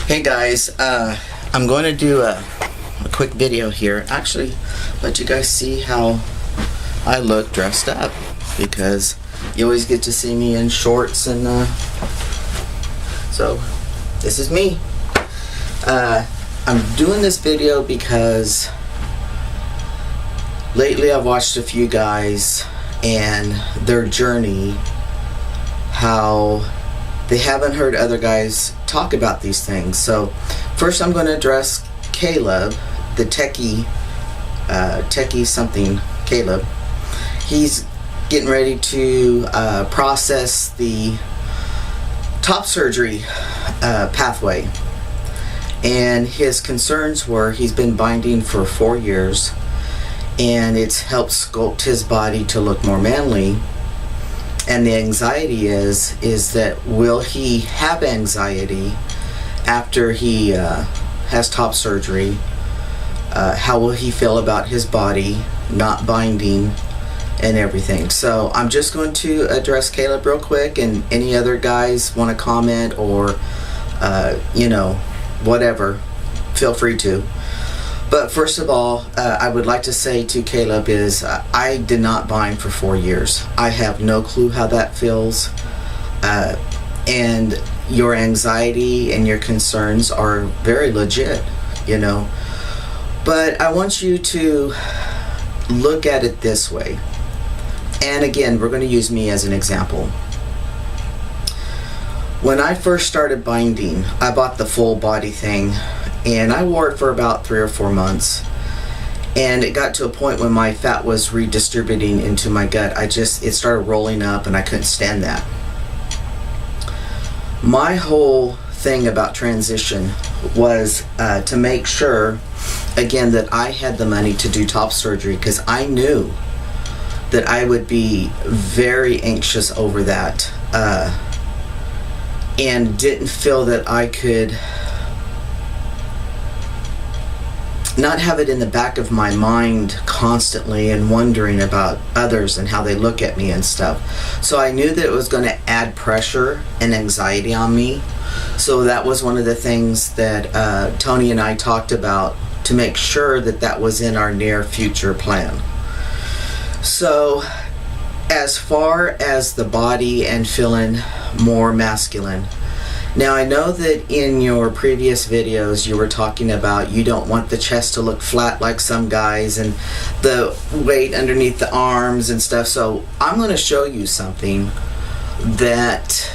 Hey guys, I'm going to do a quick video here. Actually, let you guys see how I look dressed up, because you always get to see me in shorts, and so this is me. I'm doing this video because lately I've watched a few guys and their journey, how they haven't heard other guys talk about these things. So first I'm going to address Caleb, the techie something Caleb. He's getting ready to process the top surgery pathway, and his concerns were he's been binding for 4 years and it's helped sculpt his body to look more manly. And the anxiety is that will he have anxiety after he has top surgery? How will he feel about his body not binding and everything? So I'm just going to address Caleb real quick, and any other guys want to comment or whatever, feel free to. But first of all, I would like to say to Caleb is I did not bind for 4 years. I have no clue how that feels. And your anxiety and your concerns are very legit, But I want you to look at it this way. And again, we're going to use me as an example. When I first started binding, I bought the full body thing, and I wore it for about 3 or 4 months, and it got to a point when my fat was redistributing into my gut. It started rolling up, and I couldn't stand that. My whole thing about transition was to make sure, again, that I had the money to do top surgery, because I knew that I would be very anxious over that, and didn't feel that I could not have it in the back of my mind constantly and wondering about others and how they look at me and stuff. So I knew that it was going to add pressure and anxiety on me. So that was one of the things that Tony and I talked about, to make sure that that was in our near future plan. So as far as the body and feeling more masculine, now I know that in your previous videos you were talking about you don't want the chest to look flat like some guys, and the weight underneath the arms and stuff. So I'm going to show you something that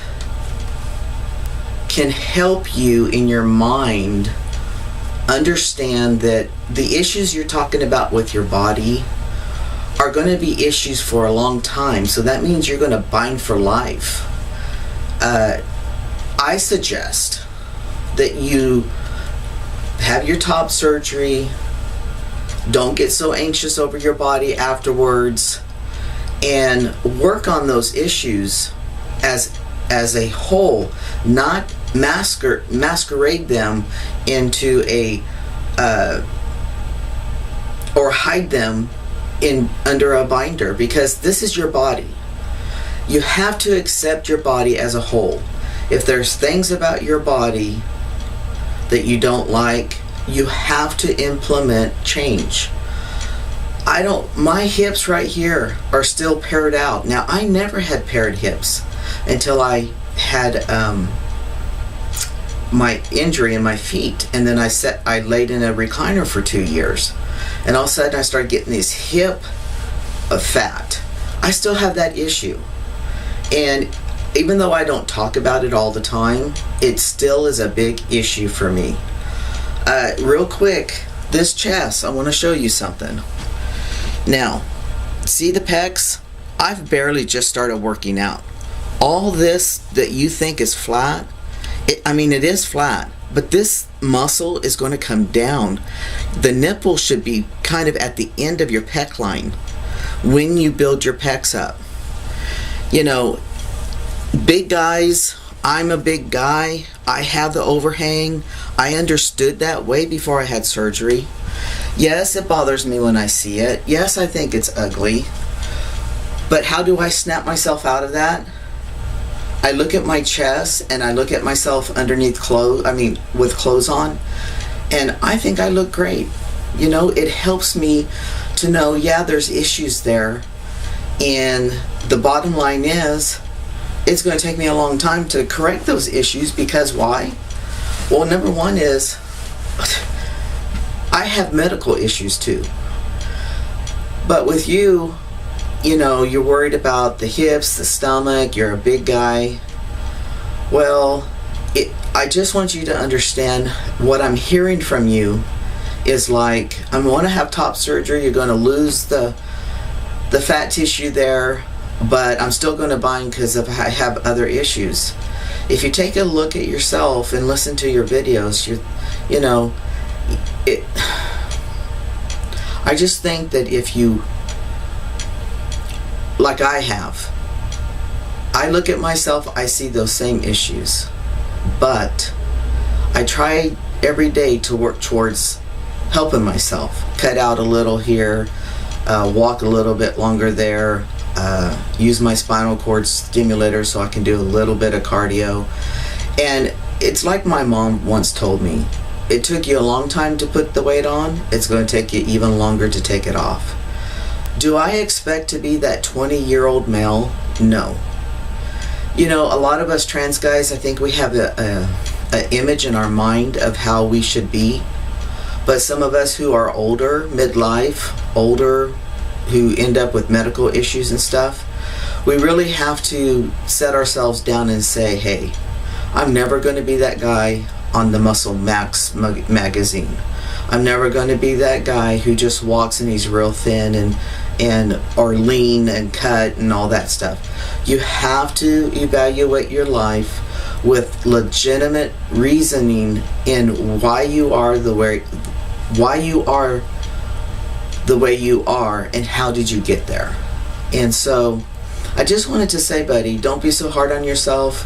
can help you in your mind understand that the issues you're talking about with your body are going to be issues for a long time. So that means you're going to bind for life. I suggest that you have your top surgery, don't get so anxious over your body afterwards, and work on those issues as a whole, not masquerade them into or hide them under a binder, because this is your body. You have to accept your body as a whole. If there's things about your body that you don't like, you have to implement change. My hips right here are still paired out. Now, I never had paired hips until I had my injury in my feet, and then I laid in a recliner for 2 years, and all of a sudden I started getting this hip of fat. I still have that issue, and even though I don't talk about it all the time, it still is a big issue for me. Real quick, this chest, I want to show you something. Now, see the pecs? I've barely just started working out. All this that you think is flat, it is flat, but this muscle is going to come down. The nipple should be kind of at the end of your pec line when you build your pecs up. Big guys, I'm a big guy. I have the overhang. I understood that way before I had surgery. Yes, it bothers me when I see it. Yes, I think it's ugly. But how do I snap myself out of that? I look at my chest and I look at myself underneath clothes, with clothes on, and I think I look great. You know, it helps me to know, yeah, there's issues there. And the bottom line is, it's going to take me a long time to correct those issues, because why? Well, number one is, I have medical issues too. But with you, you know, you're worried about the hips, the stomach, you're a big guy. Well, I just want you to understand, what I'm hearing from you is like, I'm going to have top surgery, you're going to lose the fat tissue there, but I'm still going to bind because I have other issues. If you take a look at yourself and listen to your videos, I just think that if you, like I have, I look at myself, I see those same issues, but I try every day to work towards helping myself. Cut out a little here, walk a little bit longer there, use my spinal cord stimulator so I can do a little bit of cardio. And it's like my mom once told me, it took you a long time to put the weight on, it's going to take you even longer to take it off. Do I expect to be that 20-year-old male? No. You know, a lot of us trans guys, I think we have an image in our mind of how we should be. But some of us who are older, midlife, older, who end up with medical issues and stuff, we really have to set ourselves down and say, hey, I'm never going to be that guy on the Muscle Max magazine. I'm never going to be that guy who just walks and he's real thin and or lean and cut and all that stuff. You have to evaluate your life with legitimate reasoning in why you are the way you are and how did you get there. And so I just wanted to say, buddy, don't be so hard on yourself.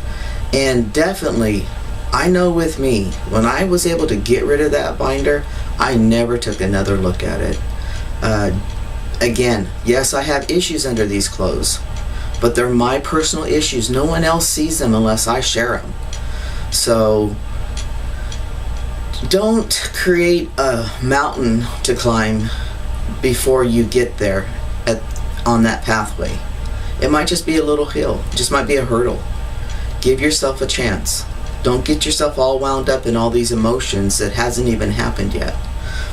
And definitely, I know with me, when I was able to get rid of that binder, I never took another look at it. Again, yes, I have issues under these clothes, but they're my personal issues. No one else sees them unless I share them. So don't create a mountain to climb before you get there on that pathway. It might just be a little hill. It just might be a hurdle. Give yourself a chance. Don't get yourself all wound up in all these emotions that hasn't even happened yet.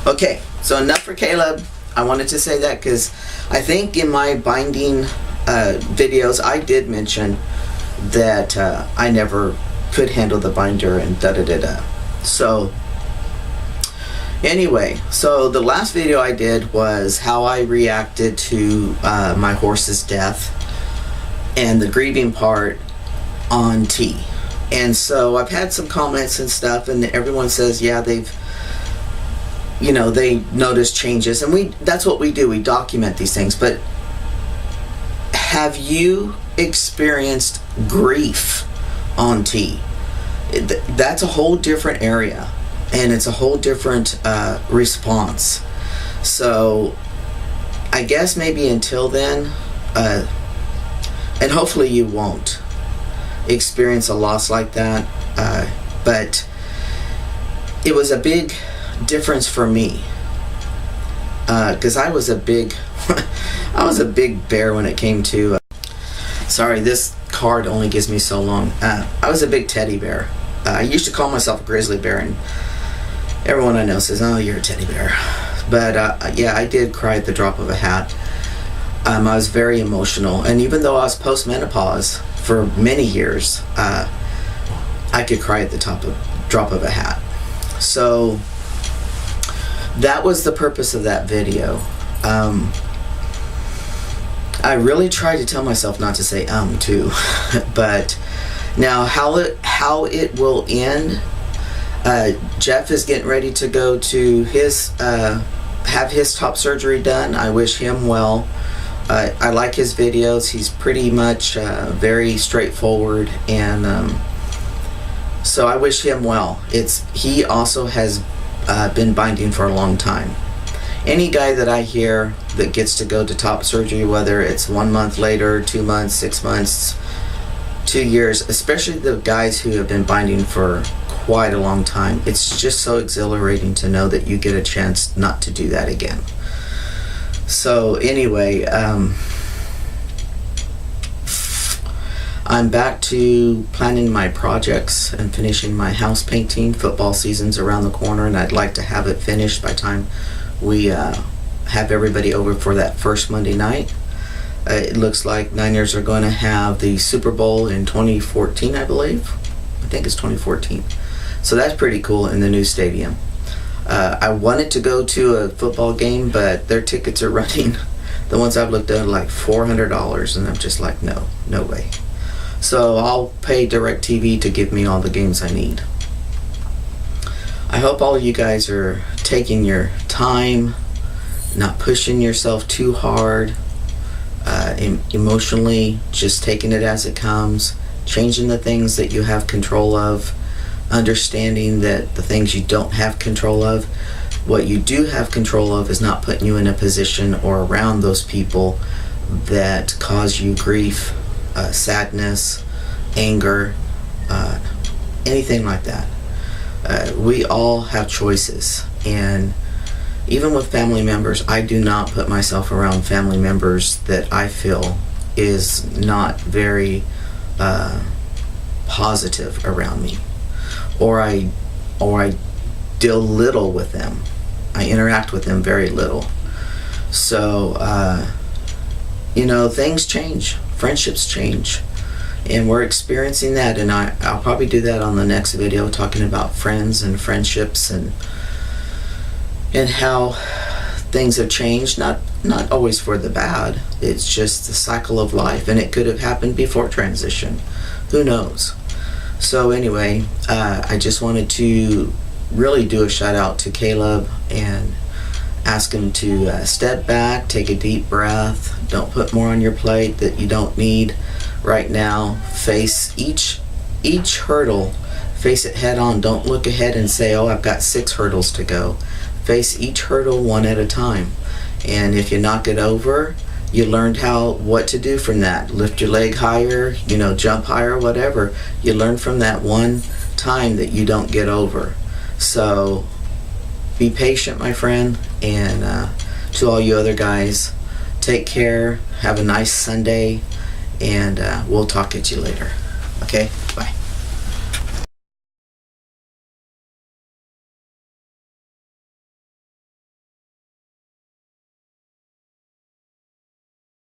Okay, so enough for Caleb. I wanted to say that because I think in my binding videos I did mention that I never could handle the binder and da-da-da-da. So anyway, so the last video I did was how I reacted to my horse's death and the grieving part on T. And so I've had some comments and stuff, and everyone says, yeah, they notice changes, and that's what we do, we document these things. But have you experienced grief on T? That's a whole different area, and it's a whole different response. So I guess maybe until then, and hopefully you won't experience a loss like that, but it was a big difference for me, because I was a big bear when it came to sorry, this card only gives me so long. I was a big teddy bear. I used to call myself a grizzly bear, and everyone I know says, oh, you're a teddy bear. But yeah, I did cry at the drop of a hat. I was very emotional, and even though I was post-menopause for many years, I could cry at the drop of a hat. So that was the purpose of that video. I really tried to tell myself not to say too. But now how it will end, Jeff is getting ready to go to have his top surgery done. I wish him well. I like his videos. He's pretty much very straightforward, and so I wish him well. He also has been binding for a long time. Any guy that I hear that gets to go to top surgery, whether it's 1 month later, 2 months, 6 months, 2 years, especially the guys who have been binding for quite a long time. It's just so exhilarating to know that you get a chance not to do that again. So anyway, I'm back to planning my projects and finishing my house painting. Football season's around the corner, and I'd like to have it finished by the time we have everybody over for that first Monday night. It looks like Niners are going to have the Super Bowl in 2014, I believe. I think it's 2014. So that's pretty cool in the new stadium. I wanted to go to a football game, but their tickets are running. The ones I've looked at are like $400, and I'm just like, no way. So I'll pay DirecTV to give me all the games I need. I hope all of you guys are taking your time, not pushing yourself too hard, emotionally, just taking it as it comes, changing the things that you have control of, understanding that the things you don't have control of, what you do have control of is not putting you in a position or around those people that cause you grief, sadness, anger, anything like that. We all have choices, and even with family members, I do not put myself around family members that I feel is not very positive around me, or I deal little with them. I interact with them very little. So things change, friendships change, and we're experiencing that. And I'll probably do that on the next video, talking about friends and friendships and how things have changed, not always for the bad. It's just the cycle of life, and it could have happened before transition. Who knows? So anyway, I just wanted to really do a shout out to Caleb and ask him to step back, take a deep breath, don't put more on your plate that you don't need right now. Face each hurdle, face it head on. Don't look ahead and say, oh, I've got 6 hurdles to go. Face each hurdle one at a time, and if you knock it over, you learned what to do from that. Lift your leg higher, jump higher, whatever. You learn from that one time that you don't get over. So be patient, my friend, and to all you other guys, take care, have a nice Sunday, and we'll talk at you later. Okay, bye.